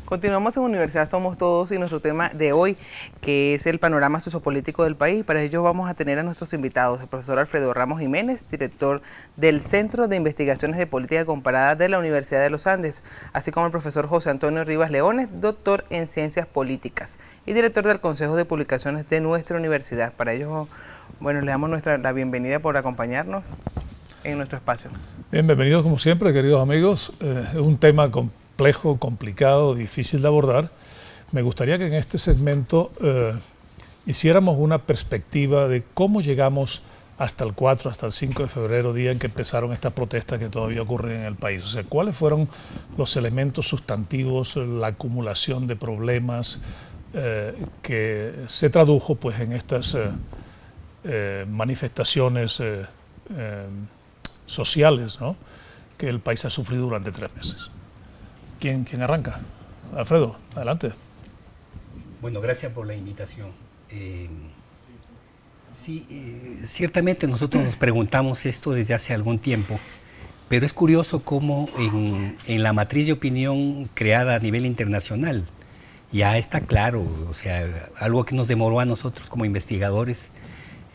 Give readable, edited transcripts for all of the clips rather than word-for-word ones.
Continuamos en Universidad Somos Todos y nuestro tema de hoy, que es el panorama sociopolítico del país. Para ello vamos a tener a nuestros invitados, el profesor Alfredo Ramos Jiménez, director del Centro de Investigaciones de Política Comparada de la Universidad de los Andes, así como el profesor José Antonio Rivas Leones, doctor en Ciencias Políticas y director del Consejo de Publicaciones de nuestra universidad. Para ello, bueno, le damos la bienvenida por acompañarnos en nuestro espacio. Bien, bienvenidos como siempre, queridos amigos. Es un tema complejo, complicado, difícil de abordar. Me gustaría que en este segmento hiciéramos una perspectiva de cómo llegamos hasta el 4, hasta el 5 de febrero, día en que empezaron estas protestas que todavía ocurren en el país. O sea, cuáles fueron los elementos sustantivos, la acumulación de problemas que se tradujo pues, en estas manifestaciones sociales, ¿no?, que el país ha sufrido durante 3 meses. ¿Quién arranca? Alfredo, adelante. Bueno, gracias por la invitación. Ciertamente nosotros nos preguntamos esto desde hace algún tiempo, pero es curioso cómo en la matriz de opinión creada a nivel internacional ya está claro, o sea, algo que nos demoró a nosotros como investigadores,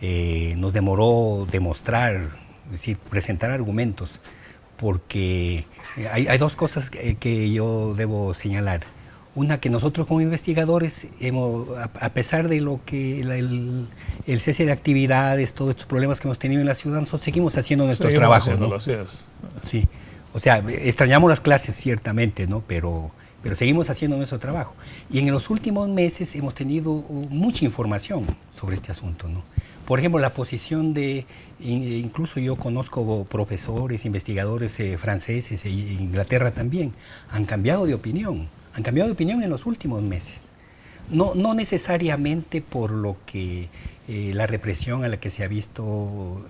nos demoró demostrar, es decir, presentar argumentos, porque hay dos cosas que yo debo señalar. Una, que nosotros como investigadores, a pesar de lo que el cese de actividades, todos estos problemas que hemos tenido en la ciudad, nosotros seguimos haciendo nuestro trabajo, ¿no? Sí, o sea, extrañamos las clases ciertamente, ¿no? Pero seguimos haciendo nuestro trabajo. Y en los últimos meses hemos tenido mucha información sobre este asunto, ¿no? Por ejemplo, la posición incluso yo conozco profesores, investigadores franceses e Inglaterra también, han cambiado de opinión en los últimos meses. No necesariamente por lo que la represión en la que se ha visto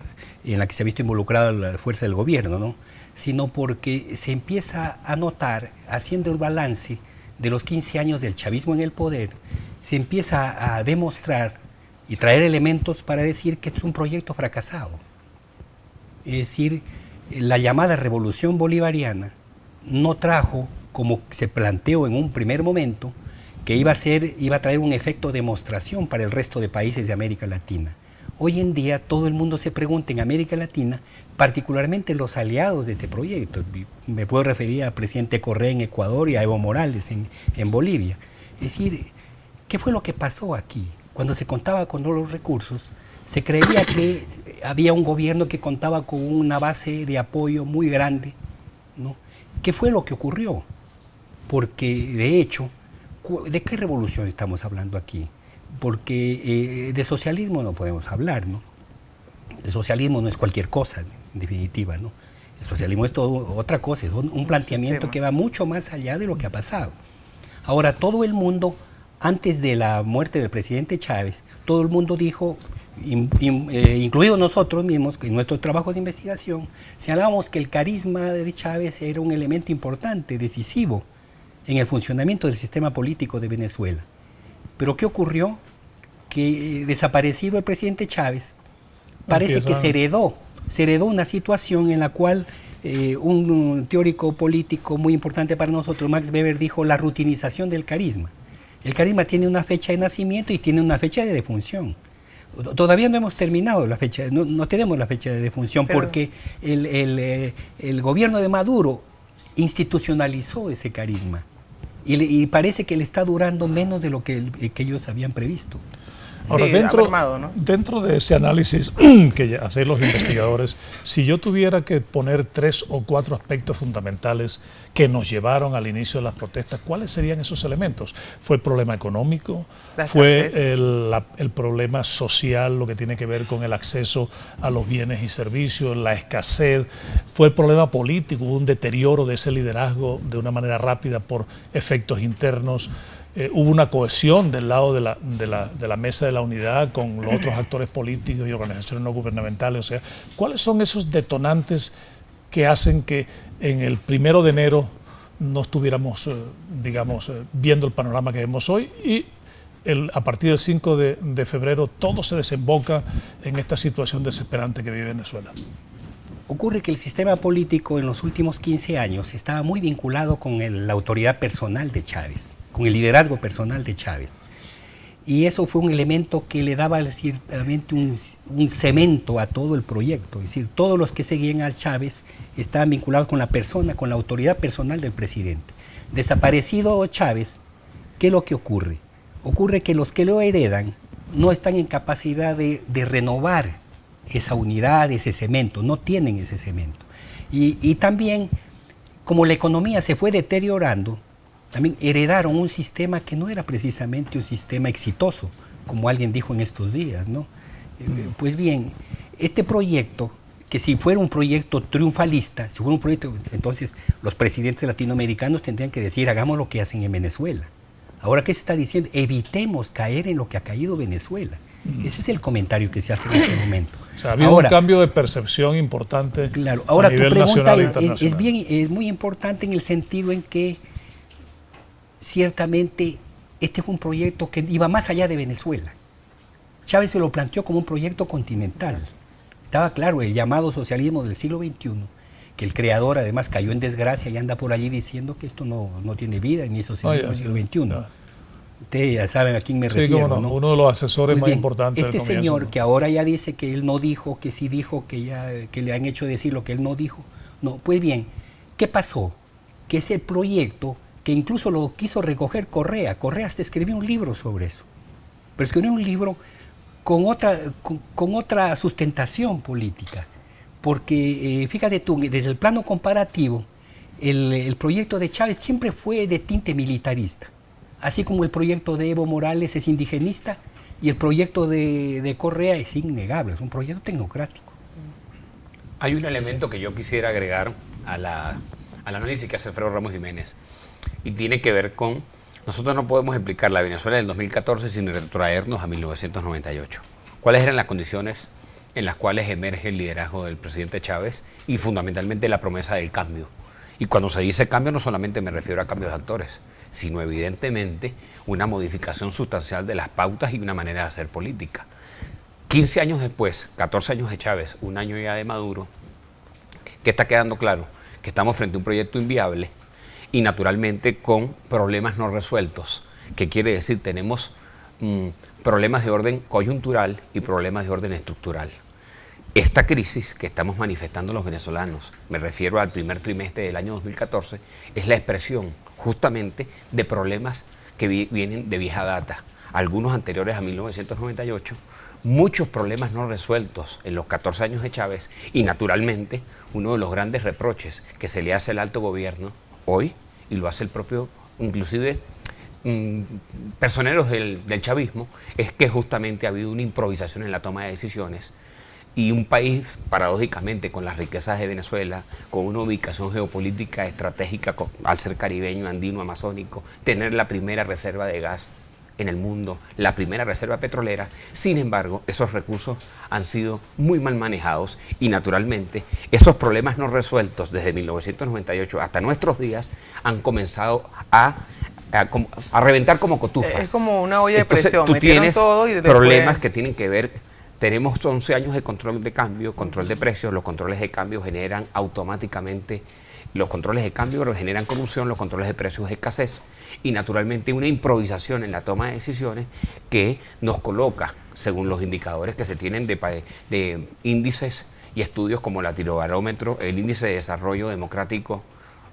involucrada la fuerza del gobierno, ¿no?, sino porque se empieza a notar, haciendo el balance de los 15 años del chavismo en el poder, se empieza a demostrar y traer elementos para decir que es un proyecto fracasado. Es decir, la llamada revolución bolivariana no trajo, como se planteó en un primer momento, que iba a traer un efecto de demostración para el resto de países de América Latina. Hoy en día todo el mundo se pregunta en América Latina, particularmente los aliados de este proyecto. Me puedo referir al presidente Correa en Ecuador y a Evo Morales en Bolivia. Es decir, ¿qué fue lo que pasó aquí? Cuando se contaba con todos los recursos, se creía que había un gobierno que contaba con una base de apoyo muy grande, ¿no? ¿Qué fue lo que ocurrió? Porque, de hecho, ¿de qué revolución estamos hablando aquí? Porque de socialismo no podemos hablar, ¿no? El socialismo no es cualquier cosa, en definitiva, ¿no? El socialismo es todo otra cosa, es un planteamiento que va mucho más allá de lo que ha pasado. Ahora, todo el mundo, antes de la muerte del presidente Chávez, todo el mundo dijo, incluidos nosotros mismos, en nuestros trabajos de investigación, señalábamos que el carisma de Chávez era un elemento importante, decisivo, en el funcionamiento del sistema político de Venezuela. Pero ¿qué ocurrió? Que desaparecido el presidente Chávez, parece que se heredó una situación en la cual un teórico político muy importante para nosotros, Max Weber, dijo la rutinización del carisma. El carisma tiene una fecha de nacimiento y tiene una fecha de defunción. Todavía no hemos terminado la fecha, no tenemos la fecha de defunción, porque el gobierno de Maduro institucionalizó ese carisma y parece que le está durando menos de lo que ellos habían previsto. Ahora, Sí, dentro de ese análisis que hacen los investigadores, si yo tuviera que poner 3 o 4 aspectos fundamentales que nos llevaron al inicio de las protestas, ¿cuáles serían esos elementos? ¿Fue el problema económico? ¿Fue el problema social, lo que tiene que ver con el acceso a los bienes y servicios, la escasez? ¿Fue el problema político, un deterioro de ese liderazgo de una manera rápida por efectos internos? Hubo una cohesión del lado de la mesa de la unidad con los otros actores políticos y organizaciones no gubernamentales. O sea, ¿cuáles son esos detonantes que hacen que en el 1 de enero no estuviéramos, digamos, viendo el panorama que vemos hoy y a partir del 5 de febrero todo se desemboca en esta situación desesperante que vive Venezuela? Ocurre que el sistema político en los últimos 15 años estaba muy vinculado con la autoridad personal de Chávez, con el liderazgo personal de Chávez. Y eso fue un elemento que le daba ciertamente un cemento a todo el proyecto. Es decir, todos los que seguían a Chávez estaban vinculados con la persona, con la autoridad personal del presidente. Desaparecido Chávez, ¿qué es lo que ocurre? Ocurre que los que lo heredan no están en capacidad de renovar esa unidad, ese cemento, no tienen ese cemento. Y también, como la economía se fue deteriorando, también heredaron un sistema que no era precisamente un sistema exitoso, como alguien dijo en estos días, ¿no? Pues bien, este proyecto, que si fuera un proyecto triunfalista, si fuera un proyecto, entonces los presidentes latinoamericanos tendrían que decir, hagamos lo que hacen en Venezuela. Ahora, ¿qué se está diciendo? Evitemos caer en lo que ha caído Venezuela. Ese es el comentario que se hace en este momento. O sea, ha habido un cambio de percepción importante, claro, ahora, a nivel nacional e internacional. Es muy importante en el sentido en que ciertamente este fue un proyecto que iba más allá de Venezuela. Chávez se lo planteó como un proyecto continental. Estaba claro, el llamado socialismo del siglo XXI, que el creador además cayó en desgracia y anda por allí diciendo que esto no tiene vida, ni eso en el siglo XXI. Ustedes ya saben a quién me refiero, no, ¿no? Uno de los asesores Muy más bien, importantes del comienzo, señor, ¿no? que ahora ya dice que él no dijo, que sí dijo, que le han hecho decir lo que él no dijo. No, pues bien, ¿qué pasó? Que ese proyecto, que incluso lo quiso recoger Correa hasta escribió un libro sobre eso. Pero escribió un libro con otra sustentación política. Porque, fíjate tú, desde el plano comparativo, el proyecto de Chávez siempre fue de tinte militarista. Así como el proyecto de Evo Morales es indigenista y el proyecto de Correa es innegable, es un proyecto tecnocrático. Hay un elemento que yo quisiera agregar al análisis que hace Alfredo Ramos Jiménez y tiene que ver con, nosotros no podemos explicar la Venezuela del 2014 sin retrotraernos a 1998. ¿Cuáles eran las condiciones en las cuales emerge el liderazgo del presidente Chávez y fundamentalmente la promesa del cambio? Y cuando se dice cambio no solamente me refiero a cambios de actores, sino evidentemente una modificación sustancial de las pautas y una manera de hacer política. 15 años después, 14 años de Chávez, un año ya de Maduro, que está quedando claro que estamos frente a un proyecto inviable y naturalmente con problemas no resueltos, que quiere decir tenemos problemas de orden coyuntural y problemas de orden estructural. Esta crisis que estamos manifestando los venezolanos, me refiero al primer trimestre del año 2014, es la expresión justamente de problemas que vienen de vieja data, algunos anteriores a 1998, muchos problemas no resueltos en los 14 años de Chávez y naturalmente uno de los grandes reproches que se le hace al alto gobierno hoy, y lo hace el propio, inclusive personeros del chavismo, es que justamente ha habido una improvisación en la toma de decisiones. Y un país, paradójicamente, con las riquezas de Venezuela, con una ubicación geopolítica estratégica al ser caribeño, andino, amazónico, tener la primera reserva de gas en el mundo, la primera reserva petrolera. Sin embargo, esos recursos han sido muy mal manejados y naturalmente esos problemas no resueltos desde 1998 hasta nuestros días han comenzado a reventar como cotufas. Es como una olla de presión. Tú tienes todo y después problemas que tienen que ver. Tenemos 11 años de control de cambio, control de precios. Los controles de cambio generan automáticamente, los controles de cambio generan corrupción, los controles de precios escasez y naturalmente una improvisación en la toma de decisiones que nos coloca, según los indicadores que se tienen de índices y estudios como el Latinobarómetro, el índice de desarrollo democrático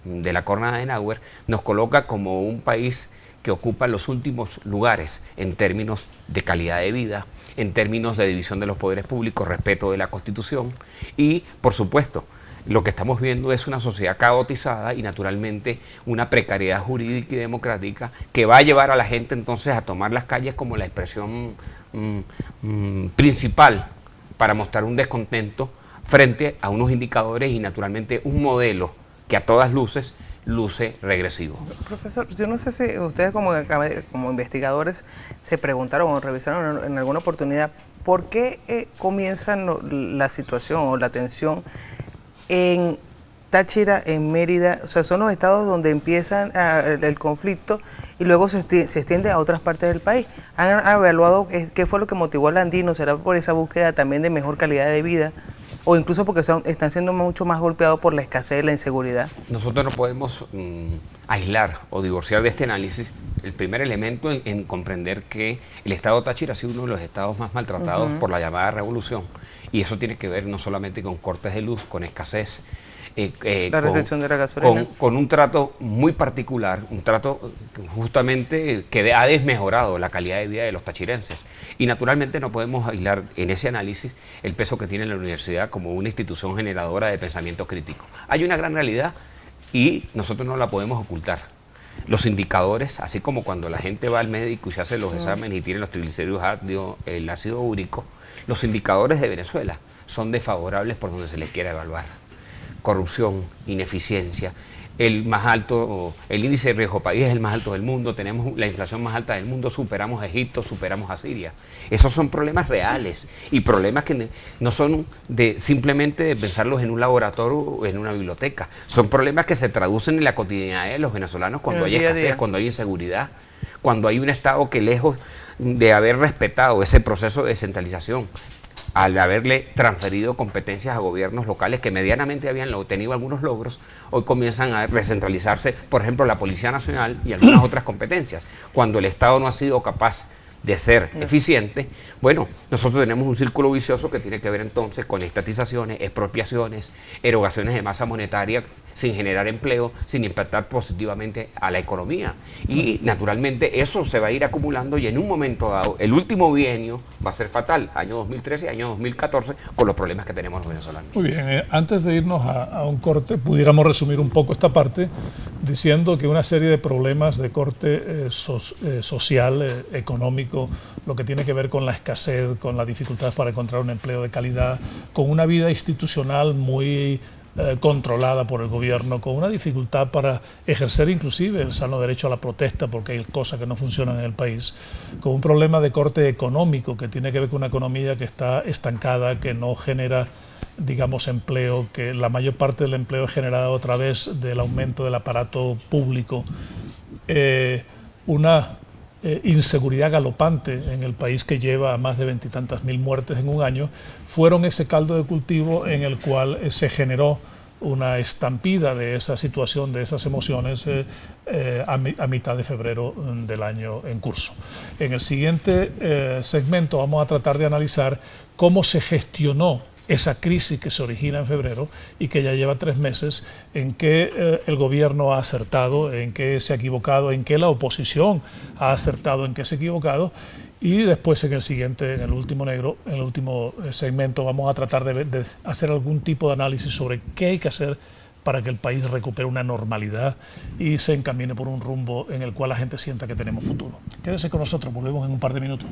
de la Konrad Adenauer, nos coloca como un país que ocupa los últimos lugares en términos de calidad de vida, en términos de división de los poderes públicos, respeto de la Constitución y, por supuesto, lo que estamos viendo es una sociedad caotizada y naturalmente una precariedad jurídica y democrática que va a llevar a la gente entonces a tomar las calles como la expresión principal para mostrar un descontento frente a unos indicadores y naturalmente un modelo que a todas luces luce regresivo. Profesor, yo no sé si ustedes como investigadores se preguntaron o revisaron en alguna oportunidad por qué comienza la situación o la tensión en Táchira, en Mérida, o sea, son los estados donde empiezan el conflicto y luego se extiende a otras partes del país. ¿Han evaluado qué fue lo que motivó al andino? ¿Será por esa búsqueda también de mejor calidad de vida? ¿O incluso porque están siendo mucho más golpeados por la escasez y la inseguridad? Nosotros no podemos aislar o divorciar de este análisis el primer elemento en comprender que el estado Táchira ha sido uno de los estados más maltratados por la llamada revolución. Y eso tiene que ver no solamente con cortes de luz, con escasez, la restricción de la gasolina. Con un trato muy particular, un trato justamente que ha desmejorado la calidad de vida de los tachirenses. Y naturalmente no podemos aislar en ese análisis el peso que tiene la universidad como una institución generadora de pensamiento crítico. Hay una gran realidad y nosotros no la podemos ocultar. Los indicadores, así como cuando la gente va al médico y se hace los exámenes y tiene los triglicéridos altos, el ácido úrico, los indicadores de Venezuela son desfavorables por donde se les quiera evaluar. Corrupción, ineficiencia, el índice de riesgo país es el más alto del mundo, tenemos la inflación más alta del mundo, superamos a Egipto, superamos a Siria. Esos son problemas reales y problemas que no son simplemente de pensarlos en un laboratorio o en una biblioteca. Son problemas que se traducen en la cotidianidad de los venezolanos cuando hay escasez, cuando hay inseguridad, cuando hay un Estado que lejos de haber respetado ese proceso de descentralización, al haberle transferido competencias a gobiernos locales que medianamente habían tenido algunos logros, hoy comienzan a recentralizarse, por ejemplo, la Policía Nacional y algunas otras competencias. Cuando el Estado no ha sido capaz de ser eficiente, bueno, nosotros tenemos un círculo vicioso que tiene que ver entonces con estatizaciones, expropiaciones, erogaciones de masa monetaria sin generar empleo, sin impactar positivamente a la economía. Y naturalmente eso se va a ir acumulando y en un momento dado, el último bienio va a ser fatal, año 2013 y año 2014, con los problemas que tenemos los venezolanos. Muy bien, antes de irnos a un corte, pudiéramos resumir un poco esta parte diciendo que una serie de problemas de corte social, económico, lo que tiene que ver con la escasez, con las dificultades para encontrar un empleo de calidad, con una vida institucional muy controlada por el gobierno, con una dificultad para ejercer inclusive el sano derecho a la protesta porque hay cosas que no funcionan en el país, con un problema de corte económico que tiene que ver con una economía que está estancada, que no genera, digamos, empleo, que la mayor parte del empleo es generado a través del aumento del aparato público, una inseguridad galopante en el país que lleva a más de 20 y tantas mil muertes en un año, fueron ese caldo de cultivo en el cual se generó una estampida de esa situación, de esas emociones a mitad de febrero del año en curso. En el siguiente segmento vamos a tratar de analizar cómo se gestionó esa crisis que se origina en febrero y que ya lleva 3 meses, en que el gobierno ha acertado, en que se ha equivocado, en que la oposición ha acertado, en que se ha equivocado, y después en el último segmento vamos a tratar de hacer algún tipo de análisis sobre qué hay que hacer para que el país recupere una normalidad y se encamine por un rumbo en el cual la gente sienta que tenemos futuro. Quédese con nosotros, volvemos en un par de minutos.